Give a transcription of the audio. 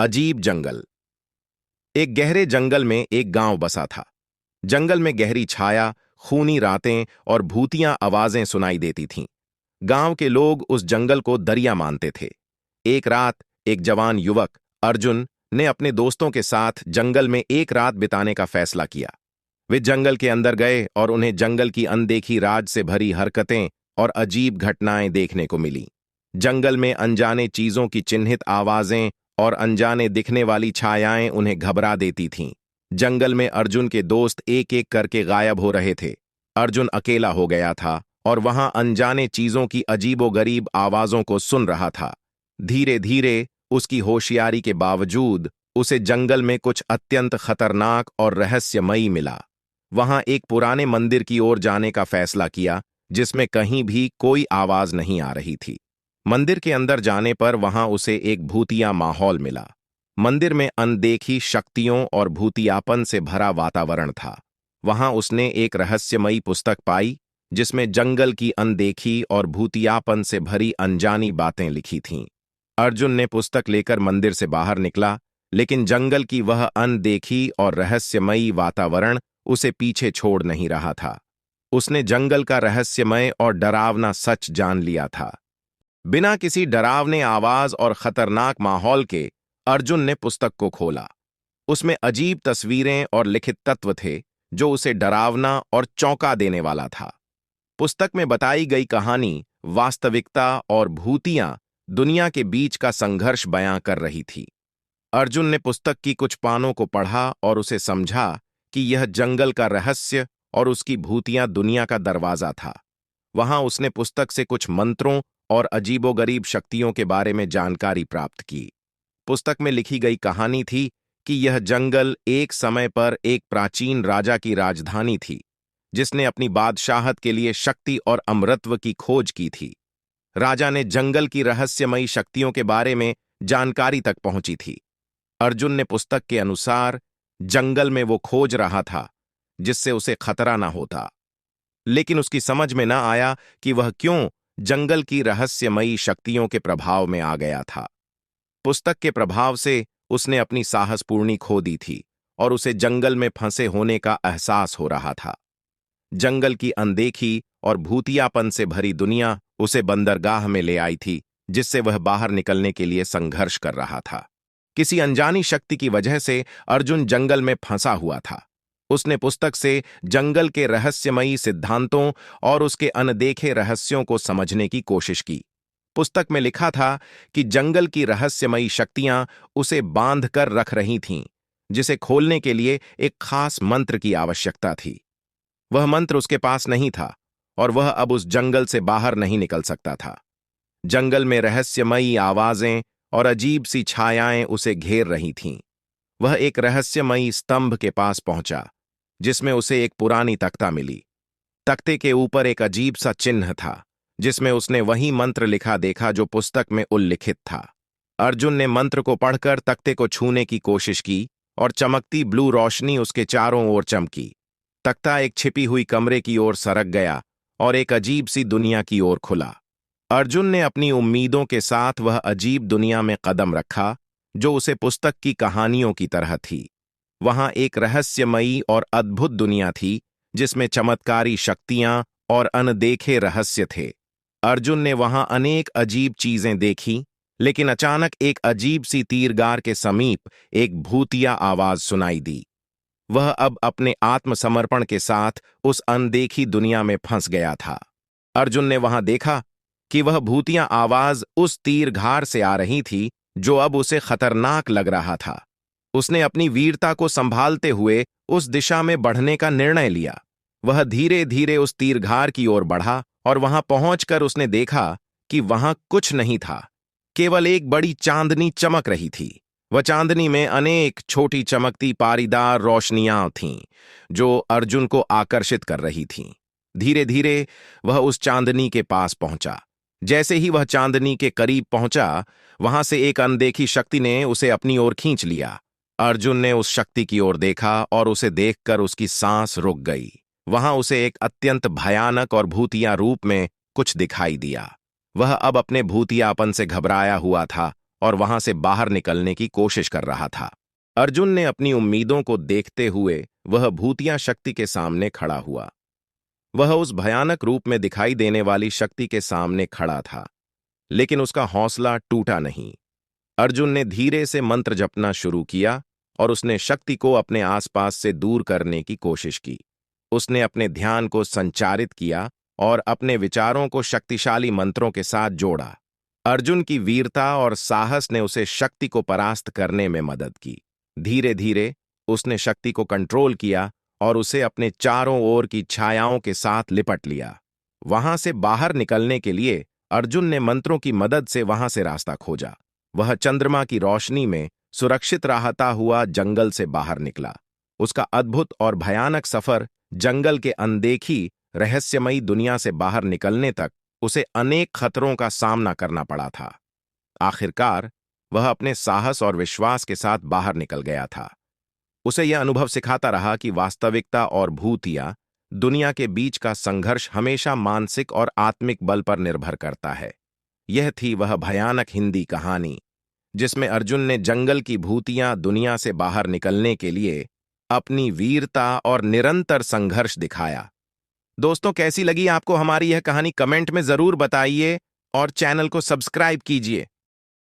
अजीब जंगल। एक गहरे जंगल में एक गांव बसा था। जंगल में गहरी छाया, खूनी रातें और भूतियां आवाजें सुनाई देती थीं। गांव के लोग उस जंगल को दरिया मानते थे। एक रात एक जवान युवक अर्जुन ने अपने दोस्तों के साथ जंगल में एक रात बिताने का फैसला किया। वे जंगल के अंदर गए और उन्हें जंगल की अनदेखी राज से भरी हरकतें और अजीब घटनाएं देखने को मिली। जंगल में अनजाने चीजों की चिन्हित आवाजें और अनजाने दिखने वाली छायाएं उन्हें घबरा देती थीं। जंगल में अर्जुन के दोस्त एक एक करके गायब हो रहे थे। अर्जुन अकेला हो गया था और वहां अनजाने चीजों की अजीबोगरीब आवाजों को सुन रहा था। धीरे धीरे उसकी होशियारी के बावजूद उसे जंगल में कुछ अत्यंत खतरनाक और रहस्यमयी मिला। वहां एक पुराने मंदिर की ओर जाने का फैसला किया, जिसमें कहीं भी कोई आवाज नहीं आ रही थी। मंदिर के अंदर जाने पर वहां उसे एक भूतिया माहौल मिला। मंदिर में अनदेखी शक्तियों और भूतियापन से भरा वातावरण था। वहां उसने एक रहस्यमयी पुस्तक पाई, जिसमें जंगल की अनदेखी और भूतियापन से भरी अनजानी बातें लिखी थीं। अर्जुन ने पुस्तक लेकर मंदिर से बाहर निकला, लेकिन जंगल की वह अनदेखी और रहस्यमयी वातावरण उसे पीछे छोड़ नहीं रहा था। उसने जंगल का रहस्यमय और डरावना सच जान लिया था। बिना किसी डरावने आवाज और खतरनाक माहौल के अर्जुन ने पुस्तक को खोला। उसमें अजीब तस्वीरें और लिखित तत्व थे, जो उसे डरावना और चौंका देने वाला था। पुस्तक में बताई गई कहानी वास्तविकता और भूतियां दुनिया के बीच का संघर्ष बयां कर रही थी। अर्जुन ने पुस्तक की कुछ पानों को पढ़ा और उसे समझा कि यह जंगल का रहस्य और उसकी भूतियां दुनिया का दरवाजा था। वहां उसने पुस्तक से कुछ मंत्रों और अजीबोगरीब शक्तियों के बारे में जानकारी प्राप्त की। पुस्तक में लिखी गई कहानी थी कि यह जंगल एक समय पर एक प्राचीन राजा की राजधानी थी, जिसने अपनी बादशाहत के लिए शक्ति और अमरत्व की खोज की थी। राजा ने जंगल की रहस्यमयी शक्तियों के बारे में जानकारी तक पहुंची थी। अर्जुन ने पुस्तक के अनुसार जंगल में वो खोज रहा था जिससे उसे खतरा ना होता, लेकिन उसकी समझ में न आया कि वह क्यों जंगल की रहस्यमयी शक्तियों के प्रभाव में आ गया था। पुस्तक के प्रभाव से उसने अपनी साहसपूर्णी खो दी थी और उसे जंगल में फंसे होने का एहसास हो रहा था। जंगल की अनदेखी और भूतियापन से भरी दुनिया उसे बंदरगाह में ले आई थी, जिससे वह बाहर निकलने के लिए संघर्ष कर रहा था। किसी अनजानी शक्ति की वजह से अर्जुन जंगल में फंसा हुआ था। उसने पुस्तक से जंगल के रहस्यमयी सिद्धांतों और उसके अनदेखे रहस्यों को समझने की कोशिश की। पुस्तक में लिखा था कि जंगल की रहस्यमयी शक्तियां उसे बांध कर रख रही थीं, जिसे खोलने के लिए एक खास मंत्र की आवश्यकता थी। वह मंत्र उसके पास नहीं था और वह अब उस जंगल से बाहर नहीं निकल सकता था। जंगल में रहस्यमयी आवाजें और अजीब सी छायाएं उसे घेर रही थीं। वह एक रहस्यमयी स्तंभ के पास पहुंचा, जिसमें उसे एक पुरानी तख्ता मिली। तख्ते के ऊपर एक अजीब सा चिन्ह था, जिसमें उसने वही मंत्र लिखा देखा जो पुस्तक में उल्लिखित था। अर्जुन ने मंत्र को पढ़कर तख्ते को छूने की कोशिश की और चमकती ब्लू रोशनी उसके चारों ओर चमकी। तख्ता एक छिपी हुई कमरे की ओर सरक गया और एक अजीब सी दुनिया की ओर खुला। अर्जुन ने अपनी उम्मीदों के साथ वह अजीब दुनिया में कदम रखा, जो उसे पुस्तक की कहानियों की तरह थी। वहां एक रहस्यमयी और अद्भुत दुनिया थी, जिसमें चमत्कारी शक्तियां और अनदेखे रहस्य थे। अर्जुन ने वहां अनेक अजीब चीजें देखीं, लेकिन अचानक एक अजीब सी तीरगार के समीप एक भूतिया आवाज सुनाई दी। वह अब अपने आत्मसमर्पण के साथ उस अनदेखी दुनिया में फंस गया था। अर्जुन ने वहां देखा कि वह भूतिया आवाज उस तीरघार से आ रही थी, जो अब उसे खतरनाक लग रहा था। उसने अपनी वीरता को संभालते हुए उस दिशा में बढ़ने का निर्णय लिया। वह धीरे धीरे उस तीरघार की ओर बढ़ा और वहां पहुंचकर उसने देखा कि वहां कुछ नहीं था, केवल एक बड़ी चांदनी चमक रही थी। वह चांदनी में अनेक छोटी चमकती पारीदार रोशनियां थीं, जो अर्जुन को आकर्षित कर रही थीं। धीरे धीरे वह उस चांदनी के पास पहुंचा। जैसे ही वह चांदनी के करीब पहुंचा, वहां से एक अनदेखी शक्ति ने उसे अपनी ओर खींच लिया। अर्जुन ने उस शक्ति की ओर देखा और उसे देखकर उसकी सांस रुक गई। वहां उसे एक अत्यंत भयानक और भूतिया रूप में कुछ दिखाई दिया। वह अब अपने भूतियापन से घबराया हुआ था और वहां से बाहर निकलने की कोशिश कर रहा था। अर्जुन ने अपनी उम्मीदों को देखते हुए वह भूतिया शक्ति के सामने खड़ा हुआ। वह उस भयानक रूप में दिखाई देने वाली शक्ति के सामने खड़ा था, लेकिन उसका हौसला टूटा नहीं। अर्जुन ने धीरे से मंत्र जपना शुरू किया और उसने शक्ति को अपने आसपास से दूर करने की कोशिश की। उसने अपने ध्यान को संचारित किया और अपने विचारों को शक्तिशाली मंत्रों के साथ जोड़ा। अर्जुन की वीरता और साहस ने उसे शक्ति को परास्त करने में मदद की। धीरे धीरे उसने शक्ति को कंट्रोल किया और उसे अपने चारों ओर की छायाओं के साथ लिपट लिया। वहां से बाहर निकलने के लिए अर्जुन ने मंत्रों की मदद से वहां से रास्ता खोजा। वह चंद्रमा की रोशनी में सुरक्षित रहता हुआ जंगल से बाहर निकला। उसका अद्भुत और भयानक सफर जंगल के अनदेखी रहस्यमयी दुनिया से बाहर निकलने तक उसे अनेक खतरों का सामना करना पड़ा था। आखिरकार वह अपने साहस और विश्वास के साथ बाहर निकल गया था। उसे यह अनुभव सिखाता रहा कि वास्तविकता और भूतिया दुनिया के बीच का संघर्ष हमेशा मानसिक और आत्मिक बल पर निर्भर करता है। यह थी वह भयानक हिंदी कहानी जिसमें अर्जुन ने जंगल की भूतिया दुनिया से बाहर निकलने के लिए अपनी वीरता और निरंतर संघर्ष दिखाया। दोस्तों, कैसी लगी आपको हमारी यह कहानी? कमेंट में जरूर बताइए और चैनल को सब्सक्राइब कीजिए।